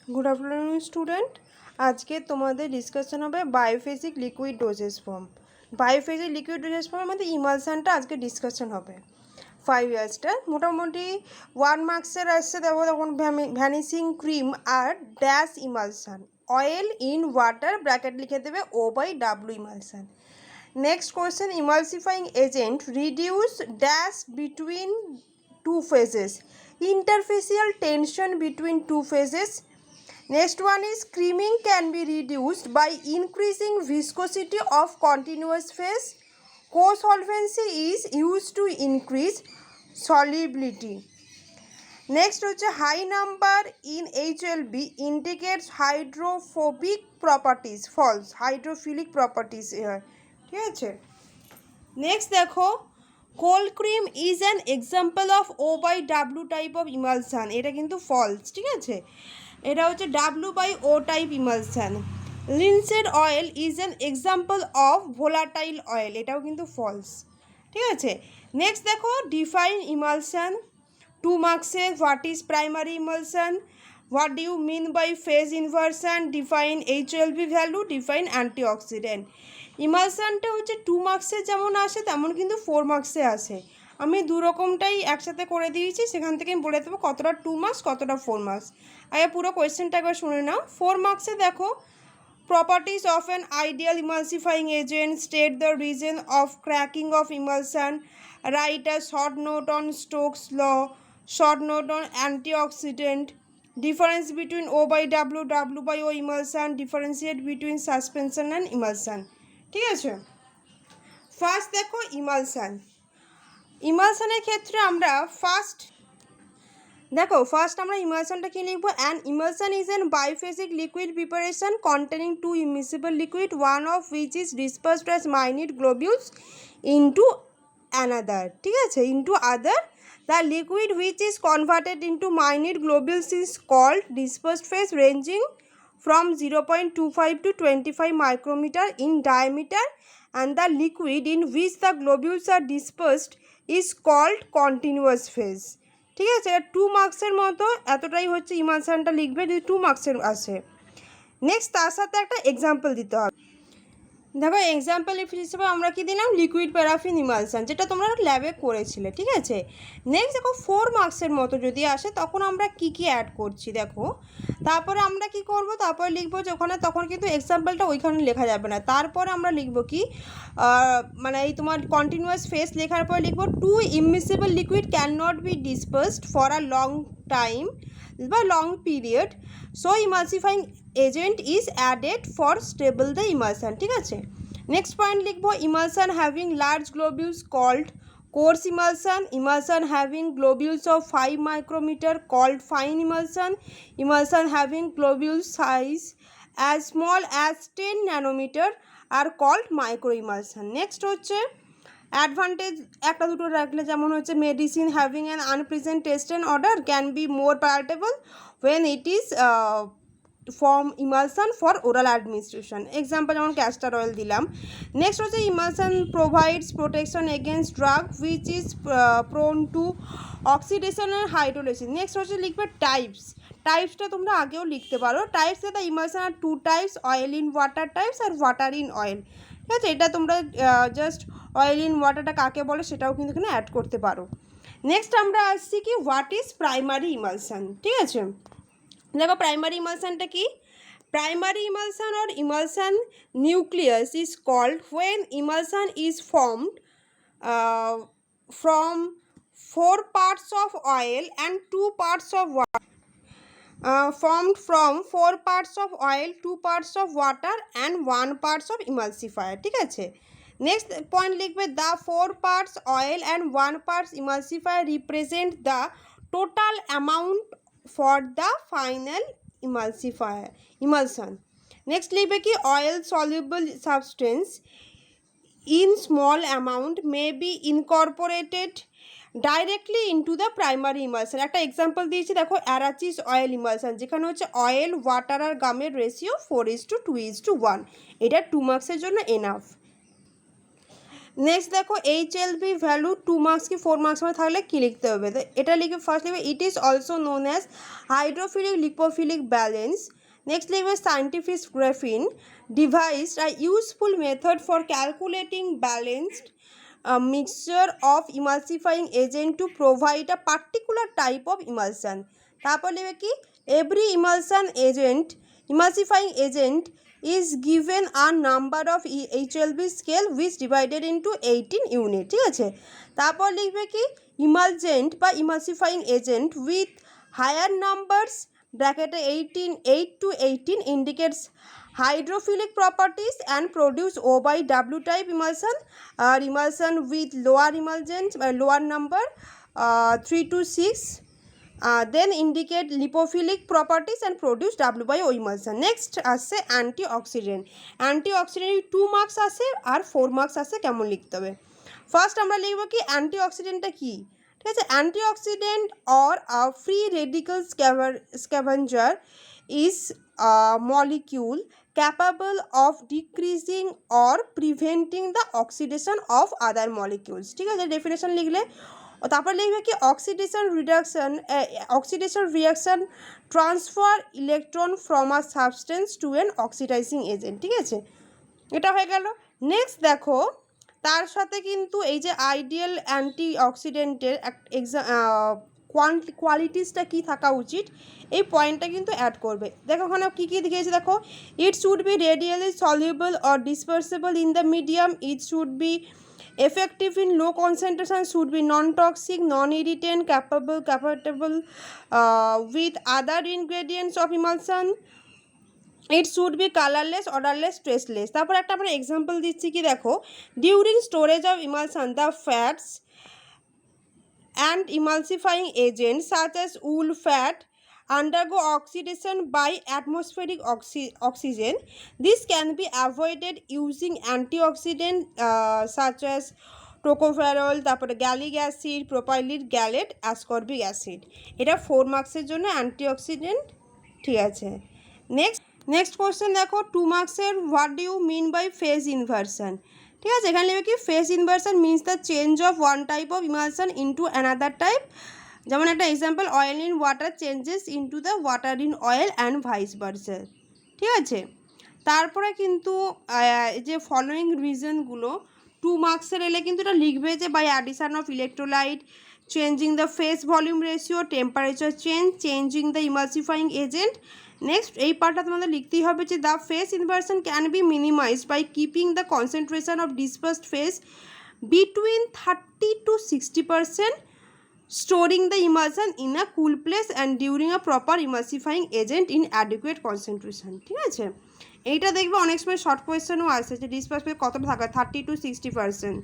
Good afternoon student. आज के तुम्हारे डिसकाशन হবে biphasic liquid dosage form. Biphasic liquid dosage form মধ্যে ইমালশনটা আজকে ডিসকাশন হবে। 5 ইয়ার্সটা মোটামুটি 1 মার্কসের আসছে। দেখো তখন ভ্যানিশিং ক্রিম আর dash emulsion oil in water bracket লিখে দেবে O/W emulsion. Next question, emulsifying agent reduce dash between two phases, interfacial tension between two phases. Next one is creaming can be reduced by increasing viscosity of continuous phase. Co-solvency is used to increase solubility. Next হচ্ছে high number in HLB indicates hydrophobic properties, false, hydrophilic properties here, ঠিক আছে। Next দেখো, cold cream is an example of O/W type of emulsion, এটা কিন্তু false, ঠিক আছে। এটা হচ্ছে W/O type emulsion. Linseed oil is an example of volatile oil, এটাও কিন্তু ফলস, ঠিক আছে। নেক্সট দেখো, ডিফাইন ইমালশান 2 মার্কসে। What is primary emulsion, what do you mean by phase inversion, define HLB value, define antioxidant. ইমালশানটা হচ্ছে 2 মার্কসে যেমন আসে তেমন কিন্তু 4 মার্কসে আসে। আমি দু রকমটাই একসাথে করে দিয়েছি, সেখান থেকে আমি বলে দেবো কতটা 2 মার্কস কতটা 4 মার্কস। আগে পুরো কোয়েশ্চেনটা একবার শুনে নাও। 4 মার্কসে দেখো, properties of an ideal emulsifying agent, state the reason of cracking of emulsion, write a short note on Stokes law, short note on antioxidant, difference between O/W, W/O emulsion, differentiate between suspension and emulsion, ঠিক আছে। First দেখো emulsion. ইমালশানের ক্ষেত্রে আমরা first আমরা ইমালশনটা কি লিখবো, an emulsion is an biphasic liquid preparation containing two immiscible liquid, one of which is dispersed as minute globules into another, ঠিক আছে, into other. The liquid which is converted into minute globules is called dispersed phase ranging from 0.25 to 25 micrometer in diameter, and the liquid in which the globules are dispersed is called continuous phase, ঠিক আছে। 2 মার্কসের মতো এতটাই হচ্ছে ইমালশনটা লিখবে যদি 2 মার্কসের আসে। নেক্সট তার সাথে একটা এক্সাম্পল দিতে হবে। দেখো এক্সাম্পল হিসেবে আমরা কি দিলাম, লিকুইড প্যারাফিন ইমালশন, যেটা তোমরা ল্যাবে করেছিলে, ঠিক আছে। নেক্সট দেখো 4 মার্কসের মতো যদি আসে তখন আমরা কি কি অ্যাড করছি দেখো। তারপরে আমরা কি করব, তারপরে লিখবো যে ওখানে তখন কিন্তু এক্সাম্পলটা ওইখানে লেখা যাবে না। তারপরে আমরা লিখবো কি, মানে এই তোমার কন্টিনিউয়াস ফেজ লেখার পরে লিখবো two immiscible liquid can not be dispersed for a long time বা long period, so emulsifying agent is added for stable the emulsion, ঠিক আছে। নেক্সট পয়েন্ট লিখবো, emulsion having large globules called coarse emulsion, emulsion having globules of 5 micrometer called fine emulsion, emulsion having globule size as small as 10 nanometer are called micro emulsion. Next হচ্ছে advantage একটা দুটো রাখলে, যেমন হচ্ছে medicine having an unpleasant taste and odour can be more palatable when it is form emulsion for oral administration, example যেমন castor oil দিলাম। Next হচ্ছে emulsion provides protection against drug which is prone to oxidation and hydrolysis. Next হচ্ছে লিখবে types, টাইপসটা তোমরা আগেও লিখতে পারো। টাইপস দ্য ইমালশন আর 2 types, oil in water types আর ওয়াটার ইন অয়েল, ঠিক আছে। এটা তোমরা জাস্ট অয়েল ইন ওয়াটারটা কাকে বলে সেটাও কিন্তু এখানে অ্যাড করতে পারো। নেক্সট আমরা আসছি কি, হোয়াট ইজ প্রাইমারি ইমালশন, ঠিক আছে। দেখো প্রাইমারি ইমালশনটা কি, primary emulsion or emulsion nucleus is called when emulsion is formed from 4 parts of oil and 2 parts of water, formed from 4 parts of oil, 2 parts of water and 1 parts of emulsifier, ঠিক আছে। Next point লিখবে, the 4 parts oil and 1 parts emulsifier represent the total amount for the final emulsion. Next লিখবে কি, oil soluble substance in small amount may be incorporated directly into the primary emulsion. একটা example দিয়েছি দেখো, অ্যারাচিস oil emulsion, যেখানে হচ্ছে oil water আর গামের ratio 4:2:1, এটা 2 মার্কসের জন্য এনাফ। নেক্সট দেখো HLB ভ্যালু 2 মার্কস কি 4 মার্কস में থাকলে কি লিখতে হবে, তো এটা লিখে ফার্স্ট লিখবে it is also known as hydrophilic lipophilic balance. Next লিখবে scientific Griffin devised a useful method for calculating balanced mixture of emulsifying agent to provide a particular type of emulsion। তারপর লিখবে কি every emulsifying agent is given a number of HLB scale which divided into 18 unit, ঠিক আছে। তারপর লিখবে কি emulgent বা emulsifying agent with higher numbers bracket 8 to 18 indicates hydrophilic properties and produce O by W type emulsion, or emulsion with lower emulgent lower number 3 to 6 then indicate lipophilic properties and produce W by O emulsion। next আসছে antioxidant। antioxidant 2 marks আছে আর 4 marks আছে, কেমন লিখতে হবে। First আমরা লিখব কি অ্যান্টিঅক্সিডেন্টটা কি, ঠিক আছে। Antioxidant or free radical scavenger is molecule capable of decreasing or preventing the oxidation of other molecules, ঠিক আছে। ডেফিনেশন লিখলে তারপর লিখবে কি oxidation reaction transfer electron from a substance to an oxidizing agent, ঠিক আছে, এটা হয়ে গেল। নেক্সট দেখো তার সাথে কিন্তু এই যে আইডিয়াল অ্যান্টিঅক্সিডেন্টের কোয়ালিটিসটা কী থাকা উচিত এই পয়েন্টটা কিন্তু অ্যাড করবে। দেখো ওখানে কী কী দিয়েছে দেখো, it should be readily soluble or dispersible in the medium, it should be effective in low concentration, should be non-toxic, non-irritant, compatible with other ingredients of emulsion, it should be colorless, odorless, tasteless। তারপর একটা আমরা example দিচ্ছি কি দেখো, during storage of emulsion the fats and emulsifying agents such as wool fat undergo oxidation by atmospheric oxygen. This can be avoided using antioxidant such as tocopherol, তারপরে gallic acid, propylic gallate, ascorbic acid. এটা 4 মার্কসের জন্য antioxidant, ঠিক আছে। Next question দেখো 2 মার্কসের, what do you mean by phase inversion, ঠিক আছে। এখানে লিখবে কি phase inversion means the change of one type of emulsion into another type. যেমন একটা example, oil in water changes into the water in oil and vice versa, ঠিক আছে। তারপরে কিন্তু যে ফলোয়িং রিজনগুলো 2 মার্কসের এলে কিন্তু এটা লিখবে যে by addition of electrolyte, changing the phase volume ratio, temperature change, changing the emulsifying agent. Next এই পার্টটা তোমাদের লিখতেই হবে যে the phase inversion can be minimized by keeping the concentration of dispersed phase between 30 to 60%, storing the emulsion in a cool place and during a proper emulsifying agent in adequate concentration, ঠিক আছে। এইটা দেখবে অনেক সময় short কোয়েশ্চেনও আসে যে disperse phase কত থাকা 30 to 60%,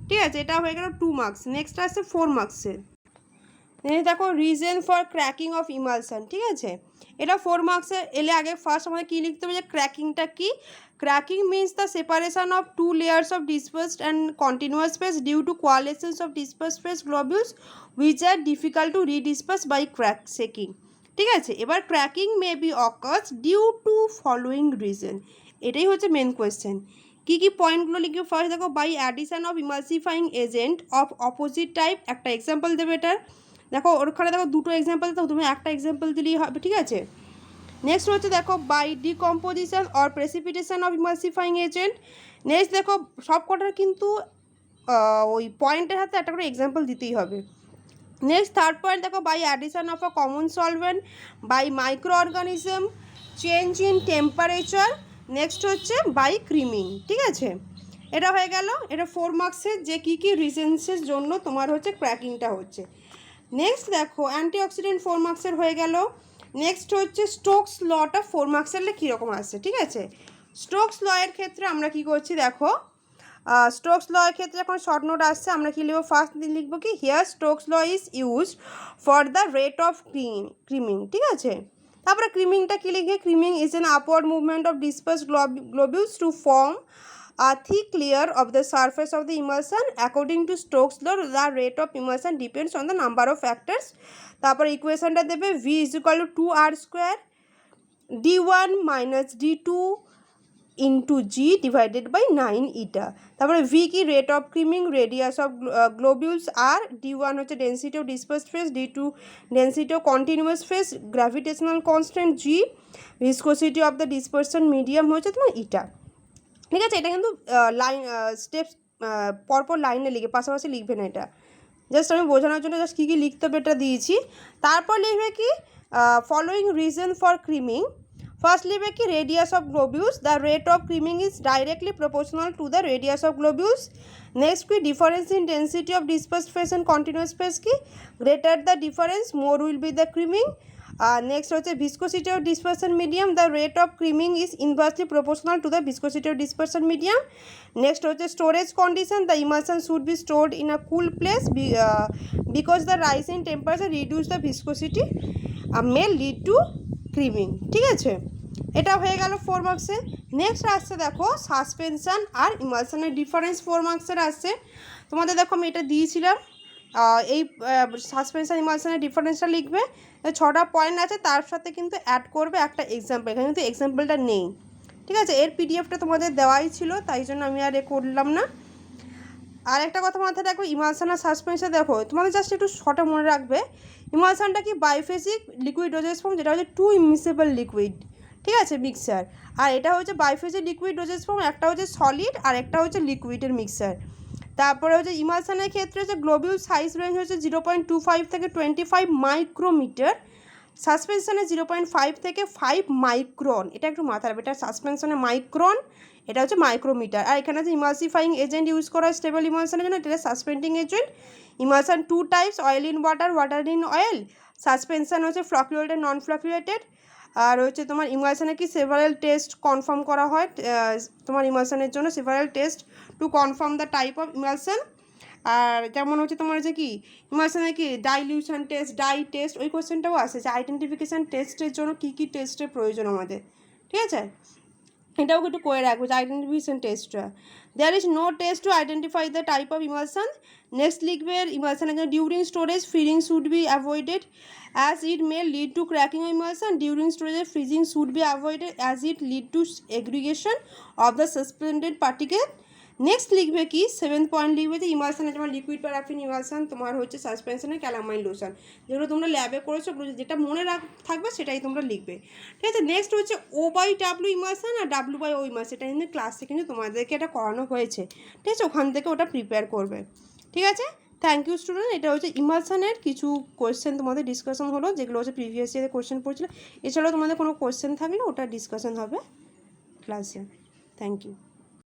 ঠিক আছে। এটা হয়ে গেল 2 মার্কস। নেক্সট আসছে 4 মার্কসের, দেখো reason for cracking of emulsion, ঠিক আছে। এটা 4 মার্কসে এলে আগে ফার্স্ট আমাদের কী লিখতে হবে যে ক্র্যাকিংটা কি। Cracking means the separation of 2 layers of dispersed and continuous phase due to coalescence of dispersed phase globules which are difficult to redisperse by shaking, ঠিক আছে। এবার cracking may be occurs due to following reason, এটাই হচ্ছে main question. কী কী পয়েন্টগুলো লিখবে first দেখো, by addition of emulsifying agent of opposite type, একটা example দেবে এটার। দেখো ওখানে দেখো দুটো এক্সাম্পল দাও, তুমি একটা এক্সাম্পল দিলেই হবে, ঠিক আছে। নেক্সট হচ্ছে দেখো by decomposition or precipitation of emulsifying agent. Next দেখো সব কটার কিন্তু ওই পয়েন্টের হাতে একটা করে এক্সাম্পল দিতেই হবে। নেক্সট থার্ড পয়েন্ট দেখো by addition of a common solvent, by micro organism, change in temperature. Next হচ্ছে বাই ক্রিমিং, ঠিক আছে। এটা হয়ে গেল, এটা 4 মার্কসের যে কী কী রিজনসের জন্য তোমার হচ্ছে ক্র্যাকিংটা হচ্ছে। নেক্সট দেখো অ্যান্টিঅক্সিডেন্ট 4 মার্কসের হয়ে গেল। নেক্সট হচ্ছে স্টোকস লটা 4 মার্কসের কীরকম আসছে, ঠিক আছে। স্টোকস ল এর ক্ষেত্রে আমরা কী করছি দেখো, স্টোকস ল এর ক্ষেত্রে এখন শর্ট নোট আসছে, আমরা কী লিখবো ফার্স্ট লিখবো কি here Stokes law is used for the rate of creaming, ঠিক আছে। তারপরে ক্রিমিংটা কী লিখে, creaming is an upward movement of dispersed globules to form a thick layer of the surface of the emulsion. According to Stokes law, the rate of emulsion depends on the number of factors. তারপর ইকুয়েশনটা দেবে v is equal to 2r square d1 minus d2 into g divided by 9 eta. তারপরে V কি rate of creaming, radius of globules r, D1 হচ্ছে density of dispersed phase, D2 density of continuous phase, gravitational constant g, viscosity of the dispersion medium হচ্ছে তোমার ইটা। ঠিক আছে, এটা কিন্তু line steps পরপর লাইনে লিখে পাশাপাশি লিখবে না, এটা জাস্ট আমি বোঝানোর জন্য জাস্ট কী কী লিখতে হবে এটা দিয়েছি। তারপর লিখবে কি following reason for creaming. First লিখবে কি radius of globules, the rate of creaming is directly proportional to the radius of globules. Next কি difference in density of dispersed phase and continuous phase কি greater the difference more will be the creaming. Next হচ্ছে viscosity of dispersion medium, the rate of creaming is inversely proportional to the viscosity of dispersion medium. Next হচ্ছে storage condition, the emulsion should be stored in a cool place because the rise in temperature reduce the viscosity may lead to creaming. ঠিক আছে, এটা হয়ে গেল 4 মার্কসে। Next আসছে দেখো suspension আর ইমালশনের difference 4 মার্কসের আসছে। তোমাদের দেখো আমি এটা দিয়েছিলাম, এই সাসপেনশন ইমালশনের ডিফারেন্সটা লিখবে, 6টা পয়েন্ট আছে, তার সাথে কিন্তু অ্যাড করবে একটা এক্সাম্পল, এখানে কিন্তু এক্সাম্পলটা নেই। ঠিক আছে, এর পিডিএফটা তোমাদের দেওয়াই ছিল, তাই জন্য আমি আর করলাম না। আর একটা কথা মাথায় রাখবে, ইমালশন আর সাসপেনশন দেখো তোমাদের জাস্ট একটু শর্টে মনে রাখবে, ইমালশনটা কি বাইফেজিক লিকুইড ডোজেস ফর্ম, যেটা হচ্ছে টু ইমিসেবল লিকুইড, ঠিক আছে, মিক্সার। আর এটা হচ্ছে বাইফেজিক লিকুইড ডোজেস ফর্ম, একটা হচ্ছে সলিড আর একটা হচ্ছে লিকুইডের মিক্সার। তারপরে হচ্ছে ইমালশনের ক্ষেত্রে হচ্ছে গ্লোবিউল সাইজ রেঞ্জ হচ্ছে 0.25 থেকে 25 মাইক্রোমিটার, সাসপেনশনে 0.5 থেকে 5 মাইক্রন, এটা একটু মাথায় রাখবে, এটা সাসপেনশনে মাইক্রন, এটা হচ্ছে মাইক্রোমিটার। আর এখানে হচ্ছে ইমালসিফাইং এজেন্ট ইউজ করা হয় স্টেবল ইমালশনের জন্য, এটা suspending agent. Emulsion 2 types, oil in water, water in oil. Suspension হচ্ছে ফ্লাকুলেটেড, নন ফ্লাকুলেটেড। আর হচ্ছে তোমার ইমালশনে কি সেভারাল টেস্ট কনফার্ম করা হয়, তোমার ইমালশনের জন্য several test to confirm the type of emulsion. আর যেমন হচ্ছে তোমার হচ্ছে কি ইমালশনে কি ডাইলিউশন টেস্ট, ডাই টেস্ট, ওই কোশ্চেনটাও আসে যে আইডেন্টিফিকেশান টেস্টের জন্য কী কী টেস্টের প্রয়োজন আমাদের। ঠিক আছে, এটাও একটু করে রাখবো যে আইডেন্টিফিকেশান টেস্টটা। There is no test to identify the type of emulsion. Next লিখবে ইমালশনের জন্য during storage freezing should be avoided as it may lead to cracking of emulsion. During storage freezing should be avoided as it lead to aggregation of the suspended particle. Next লিখবে কি 7th point লিখবে যে ইমালশনে যেমন liquid paraffin emulsion, তোমার হচ্ছে সাসপেনশনে calamine lotion, যেগুলো তোমরা ল্যাবে করেছো, যেটা মনে থাকবে সেটাই তোমরা লিখবে। ঠিক আছে, নেক্সট হচ্ছে O/W ইমালশন আর W/O ইমালশন, সেটা কিন্তু ক্লাসে কিন্তু তোমাদেরকে এটা করানো হয়েছে। ঠিক আছে, ওখান থেকে ওটা প্রিপেয়ার করবে। ঠিক আছে, থ্যাংক ইউ স্টুডেন্ট। এটা হচ্ছে ইমালশনের কিছু কোয়েশ্চেন তোমাদের ডিসকাশন হলো, যেগুলো হচ্ছে প্রিভিয়াস ইয়ারে কোয়েশ্চেন পড়ছিল। এছাড়াও তোমাদের কোনো কোয়েশ্চেন থাকলে ওটা ডিসকাশন হবে ক্লাসে। Thank you.